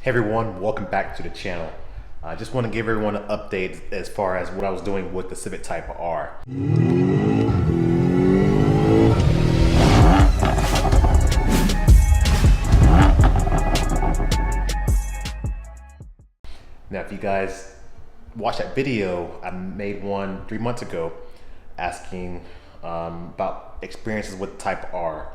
Hey everyone, welcome back to the channel. I just want to give everyone an update as far as what I was doing with the Civic Type R. Now if you guys watched that video, I made one 3 months ago asking about experiences with Type R.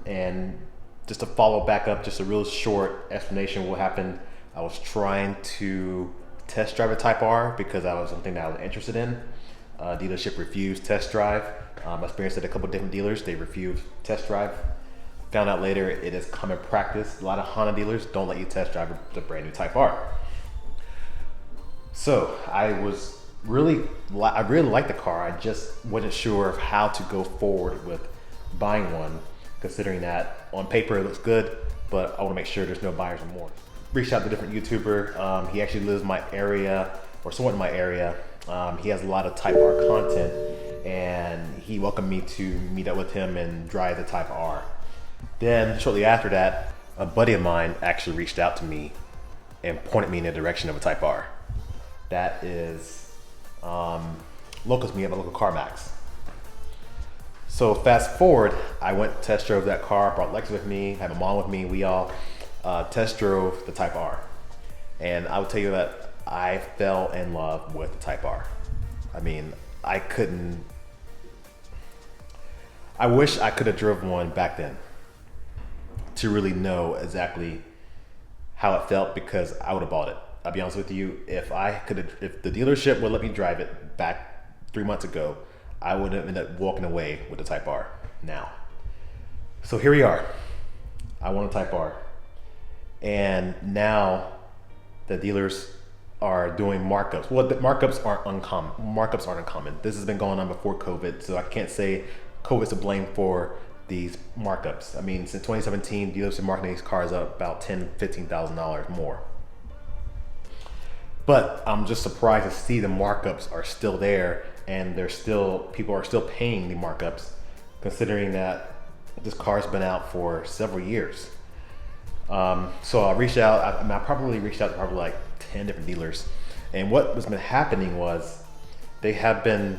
And just to follow back up, just a real short explanation of what happened. I was trying to test drive a Type R because that was something that I was interested in. Dealership refused test drive. I experienced it at a couple different dealers. They refused test drive. Found out later it is common practice. A lot of Honda dealers don't let you test drive the brand new Type R. So I really liked the car. I just wasn't sure of how to go forward with buying one, considering that on paper it looks good, but I want to make sure there's no buyer's remorse. Reached out to a different YouTuber. He actually lives in my area, or somewhat in my area. He has a lot of Type R content, and he welcomed me to meet up with him and drive the Type R. Then shortly after that, a buddy of mine actually reached out to me and pointed me in the direction of a Type R. That is local to me at my local CarMax. So fast forward, I went test drove that car, brought Lex with me, had my mom with me. We all test drove the Type R. And I would tell you that I fell in love with the Type R. I mean, I wish I could have driven one back then to really know exactly how it felt, because I would have bought it. I'll be honest with you, if the dealership would let me drive it back 3 months ago, I would have ended up walking away with the Type R now. So here we are. I want a Type R. And now the dealers are doing markups. Well, the markups aren't uncommon. This has been going on before COVID, so I can't say COVID's to blame for these markups. I mean, since 2017, dealers are marketing these cars up about $10,000, $15,000 more. But I'm just surprised to see the markups are still there, and people are still paying the markups, considering that this car's been out for several years. So I reached out. I probably reached out to probably like 10 different dealers, and what has been happening was they have been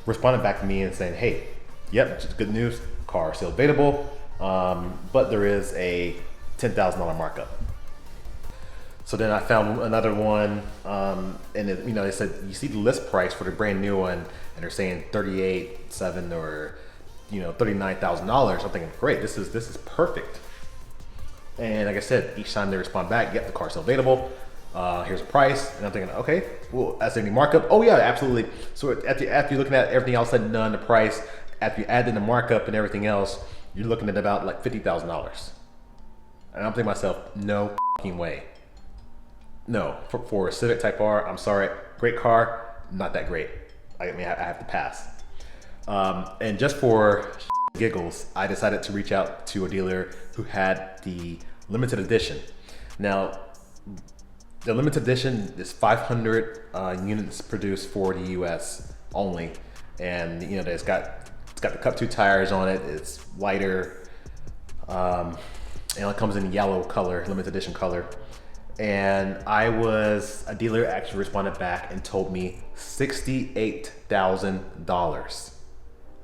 responding back to me and saying, "Hey, yep, just good news. Car still available, but there is a $10,000 markup." So then I found another one, and they said, you see the list price for the brand new one, and they're saying $38,700 or $39,000. I'm thinking, great, this is perfect. And like I said, each time they respond back, yep, the car's still available. Here's a price, and I'm thinking, okay, well, is there any markup? Oh yeah, absolutely. So after you're looking at everything else said and done, the price, after you add in the markup and everything else, you're looking at about like $50,000. And I'm thinking to myself, no fucking way. No, for a Civic Type R, I'm sorry, great car, not that great. I have to pass. And just for giggles, I decided to reach out to a dealer who had the limited edition. Now, the limited edition is 500 units produced for the US only. And it's got the Cup 2 tires on it, it's lighter, and it comes in yellow color, limited edition color. And a dealer actually responded back and told me $68,000.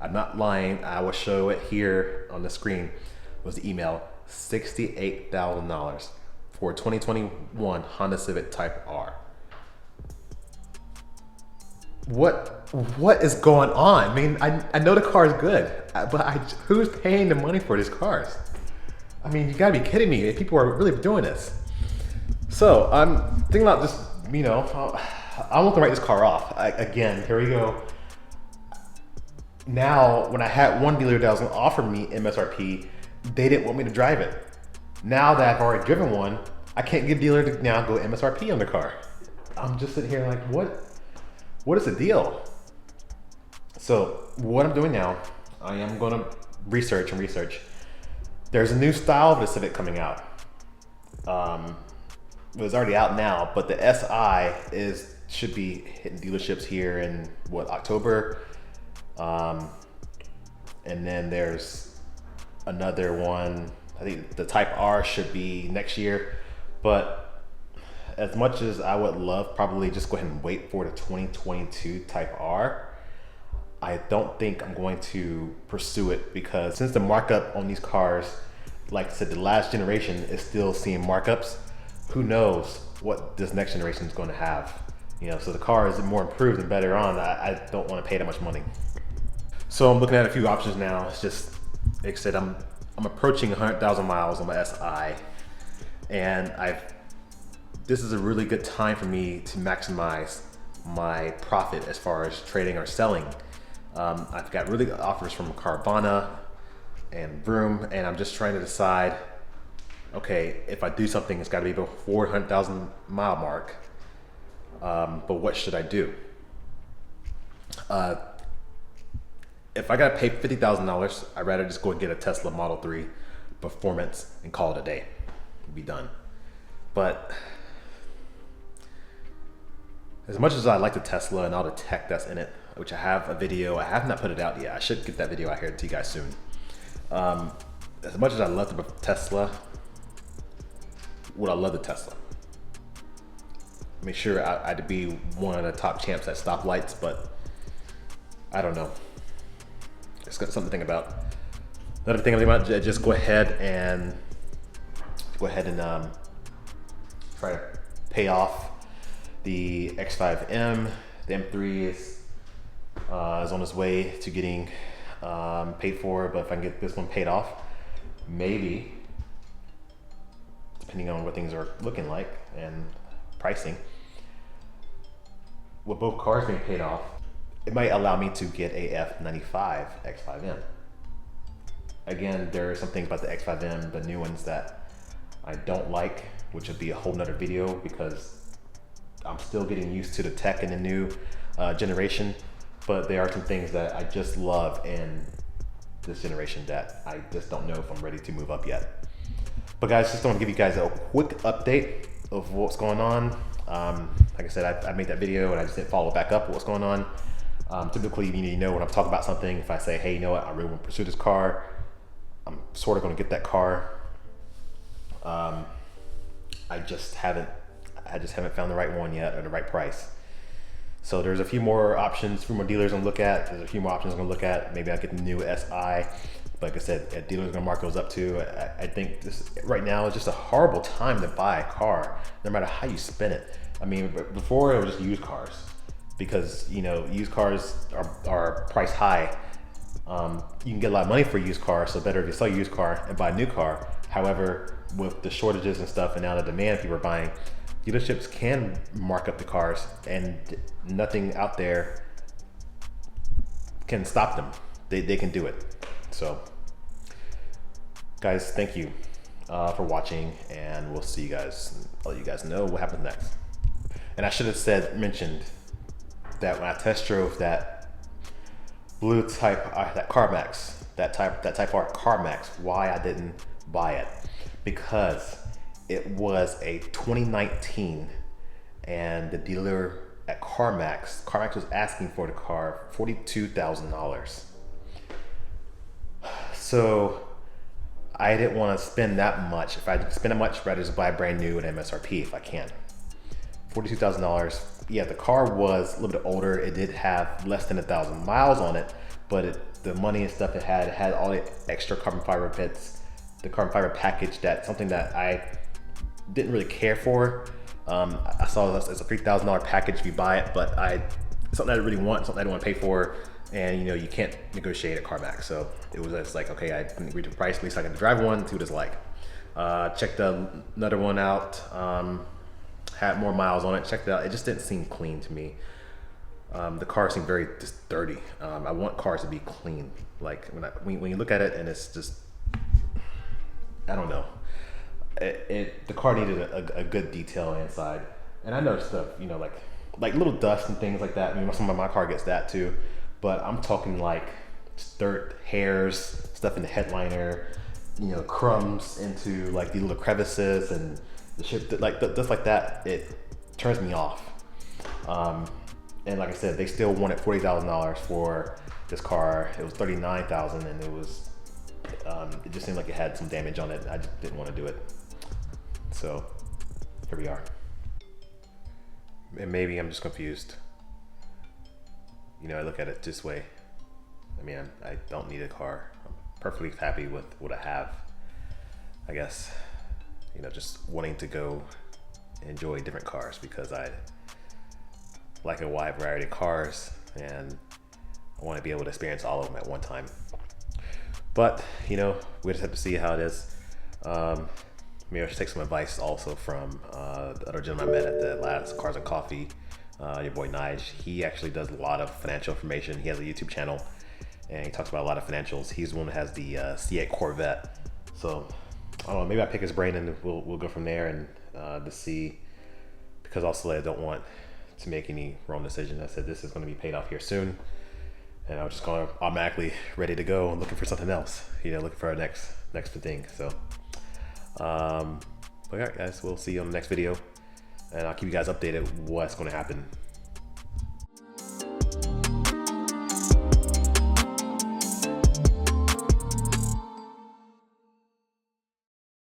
I'm not lying, I will show it here on the screen, was the email, $68,000 for a 2021 Honda Civic Type R. What is going on? I mean, I know the car is good, but who's paying the money for these cars? I mean, you gotta be kidding me if people are really doing this. So I'm thinking about just, I want to write this car off. Again, here we go. Now, when I had one dealer that was going to offer me MSRP, they didn't want me to drive it. Now that I've already driven one, I can't get dealer to now go MSRP on the car. I'm just sitting here like, what is the deal? So what I'm doing now, I am going to research. There's a new style of the Civic coming out. It's already out now, but the SI should be hitting dealerships here in October. And then there's another one. I think the Type R should be next year. But as much as I would love probably just go ahead and wait for the 2022 Type R, I don't think I'm going to pursue it, because since the markup on these cars, like I said, the last generation is still seeing markups, who knows what this next generation is going to have. You know, so the car is more improved and better on. I don't want to pay that much money. So I'm looking at a few options now. It's just, like I said, I'm approaching 100,000 miles on my SI, and this is a really good time for me to maximize my profit as far as trading or selling. I've got really good offers from Carvana and Vroom, and I'm just trying to decide, okay, if I do something, it's got to be before 100,000 mile mark. But what should I do? If I gotta pay $50,000, I'd rather just go and get a Tesla Model 3 Performance and call it a day. Be done. But as much as I like the Tesla and all the tech that's in it, which I have a video, I have not put it out yet. I should get that video out here to you guys soon. As much as I love the Tesla, would I love the Tesla? Make sure I'd be one of the top champs at stoplights, but I don't know. It's got something to think about. Another thing I'm thinking about, just go ahead and try to pay off the X5M. The M3 is on its way to getting paid for, but if I can get this one paid off, maybe, depending on what things are looking like and pricing, with both cars being paid off, it might allow me to get a F95 X5M. Again, there are some things about the X5M, the new ones, that I don't like, which would be a whole nother video, because I'm still getting used to the tech in the new generation, but there are some things that I just love in this generation that I just don't know if I'm ready to move up yet. But guys, just want to give you guys a quick update of what's going on. Like I said, I made that video and I just didn't follow back up with what's going on. Typically, you need to know when I'm talking about something. If I say, hey, you know what, I really want to pursue this car, I'm sort of going to get that car. I just haven't found the right one yet, or the right price. So there's a few more options, a few more dealers I'm gonna look at. There's a few more options I'm gonna look at. Maybe I'll get the new SI. Like I said, dealers are gonna mark those up too. I think this right now is just a horrible time to buy a car, no matter how you spin it. I mean, before it was just used cars, because you know used cars are priced high. You can get a lot of money for a used car, so better if you sell a used car and buy a new car. However, with the shortages and stuff, and now the demand people are buying, dealerships can mark up the cars, and nothing out there can stop them. They can do it. So, guys, thank you for watching, and we'll see you guys. I'll let you guys know what happens next. And I should have mentioned that when I test drove that blue Type that CarMax, that Type R CarMax, why I didn't buy it, because it was a 2019, and the dealer at CarMax was asking for the car $42,000. So I didn't want to spend that much. If I spend that much, I'd rather just buy brand new at MSRP if I can. $42,000. Yeah, the car was a little bit older. It did have less than 1,000 miles on it, but the money and stuff it had all the extra carbon fiber bits, the carbon fiber package. That's something that I didn't really care for. I saw this as a $3,000 package if you buy it, but something I really want, something I don't want to pay for, and you know you can't negotiate at CarMax. So it was just like, okay, I didn't agree to the price, at least I can drive one, see what it's like. Checked another one out, had more miles on it, checked it out. It just didn't seem clean to me. The car seemed very just dirty. I want cars to be clean. Like when you look at it and it's just, I don't know. The car needed a good detail inside, and I know stuff, you know, like little dust and things like that. I mean, some of my car gets that too, but I'm talking like dirt, hairs, stuff in the headliner, you know, crumbs into like the little crevices and the shit, like just like that. It turns me off. And like I said, they still wanted $40,000 for this car. It was $39,000, and it was it just seemed like it had some damage on it. I just didn't want to do it. So here we are. And maybe I'm just confused. You know, I look at it this way. I mean, I don't need a car. I'm perfectly happy with what I have. I guess, you know, just wanting to go enjoy different cars because I like a wide variety of cars and I want to be able to experience all of them at one time. But, you know, we just have to see how it is. Maybe I should take some advice also from the other gentleman I met at the last Cars and Coffee, your boy Nige. He actually does a lot of financial information. He has a YouTube channel and he talks about a lot of financials. He's the one that has the C8 Corvette. So I don't know, maybe I pick his brain and we'll go from there and to see, because also I don't want to make any wrong decisions. I said this is going to be paid off here soon, and I was just going automatically ready to go and looking for something else, you know, looking for our next thing. So but yeah, guys, we'll see you on the next video, and I'll keep you guys updated what's going to happen